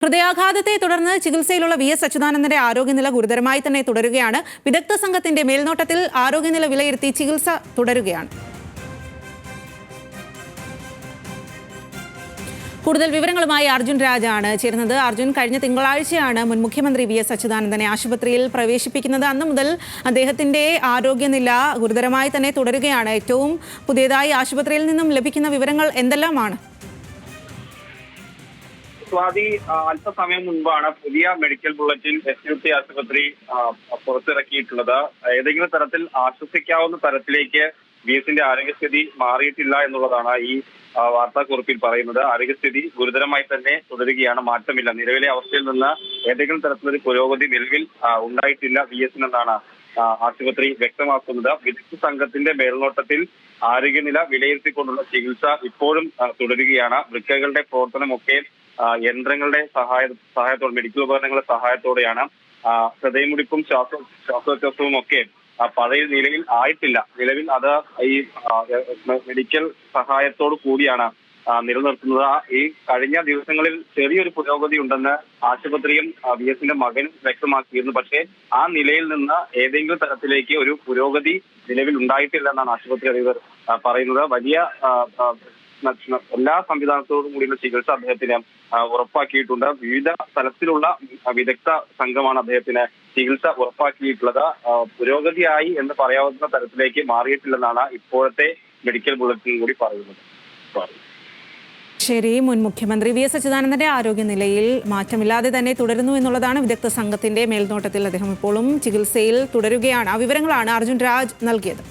ഹൃദയാഘാതത്തെ തുടർന്ന് ചികിത്സയിലുള്ള വി.എസ്. അച്യുതാനന്ദന്റെ ആരോഗ്യനില ഗുരുതരമായി തന്നെ തുടരുകയാണ്. വിദഗ്ധ സംഘത്തിന്റെ മേൽനോട്ടത്തിൽ ആരോഗ്യനില വിലയിരുത്തി ചികിത്സ തുടരുകയാണ്. കൂടുതൽ വിവരങ്ങളുമായി അർജുൻ രാജാണ് ചേരുന്നത്. അർജുൻ, കഴിഞ്ഞ തിങ്കളാഴ്ചയാണ് മുൻ മുഖ്യമന്ത്രി വി.എസ്. അച്യുതാനന്ദനെ ആശുപത്രിയിൽ പ്രവേശിപ്പിക്കുന്നത്. അന്ന് മുതൽ അദ്ദേഹത്തിന്റെ ആരോഗ്യനില ഗുരുതരമായി തന്നെ തുടരുകയാണ്. ഏറ്റവും പുതിയതായി ആശുപത്രിയിൽ നിന്നും ലഭിക്കുന്ന വിവരങ്ങൾ എന്തെല്ലാമാണ്? സ്വാതി, അല്പസമയം മുൻപാണ് പുതിയ മെഡിക്കൽ ബുള്ളറ്റിൻ SUT ആശുപത്രി പുറത്തിറക്കിയിട്ടുള്ളത്. ഏതെങ്കിലും തരത്തിൽ ആശ്വസിക്കാവുന്ന തരത്തിലേക്ക് വി.എസിന്റെ ആരോഗ്യസ്ഥിതി മാറിയിട്ടില്ല എന്നുള്ളതാണ് ഈ വാർത്താക്കുറിപ്പിൽ പറയുന്നത്. ആരോഗ്യസ്ഥിതി ഗുരുതരമായി തന്നെ തുടരുകയാണ്, മാറ്റമില്ല. നിലവിലെ അവസ്ഥയിൽ നിന്ന് ഏതെങ്കിലും തരത്തിലൊരു പുരോഗതി നിലവിൽ ഉണ്ടായിട്ടില്ല വി.എസിനെന്നാണ് ആശുപത്രി വ്യക്തമാക്കുന്നത്. വിദഗ്ധ സംഘത്തിന്റെ മേൽനോട്ടത്തിൽ ആരോഗ്യനില വിലയിരുത്തിക്കൊണ്ടുള്ള ചികിത്സ ഇപ്പോഴും തുടരുകയാണ്. വൃക്കകളുടെ പ്രവർത്തനമൊക്കെ യന്ത്രങ്ങളുടെ സഹായത്തോടെ, മെഡിക്കൽ ഉപകരണങ്ങളുടെ സഹായത്തോടെയാണ്. ഹൃദയമിടിപ്പും ശ്വാസോച്ഛ്വാസവും ഒക്കെ പഴയ നിലയിൽ ആയിട്ടില്ല. നിലവിൽ അത് ഈ മെഡിക്കൽ സഹായത്തോടു കൂടിയാണ് നിലനിർത്തുന്നത്. ഈ കഴിഞ്ഞ ദിവസങ്ങളിൽ ചെറിയൊരു പുരോഗതി ഉണ്ടെന്ന് ആശുപത്രിയും വി.എസിന്റെ മകനും വ്യക്തമാക്കിയിരുന്നു. പക്ഷേ ആ നിലയിൽ നിന്ന് ഏതെങ്കിലും തരത്തിലേക്ക് ഒരു പുരോഗതി നിലവിൽ ഉണ്ടായിട്ടില്ല എന്നാണ് ആശുപത്രി അധികൃതർ പറയുന്നത്. വലിയ എല്ലാ സംവിധാനത്തോടും കൂടിയുള്ള ചികിത്സ അദ്ദേഹത്തിന് ഉറപ്പാക്കിയിട്ടുണ്ട്. വിവിധ തലത്തിലുള്ള വിദഗ്ധ സംഘമാണ് അദ്ദേഹത്തിന് ചികിത്സ ഉറപ്പാക്കിയിട്ടുള്ളത്. പുരോഗതിയായി എന്ന് പറയാവുന്ന തരത്തിലേക്ക് മാറിയിട്ടില്ലെന്നാണ് ഇപ്പോഴത്തെ മെഡിക്കൽ ബുള്ളറ്റിൻ കൂടി പറയുന്നത്. ശരി, മുൻ മുഖ്യമന്ത്രി വി.എസ്. അച്യുതാനന്ദന്റെ ആരോഗ്യനിലയിൽ മാറ്റമില്ലാതെ തന്നെ തുടരുന്നു എന്നുള്ളതാണ് വിദഗ്ധ സംഘത്തിന്റെ മേൽനോട്ടത്തിൽ അദ്ദേഹം ഇപ്പോഴും ചികിത്സയിൽ തുടരുകയാണ്. ആ വിവരങ്ങളാണ് അർജുൻ രാജ് നൽകിയത്.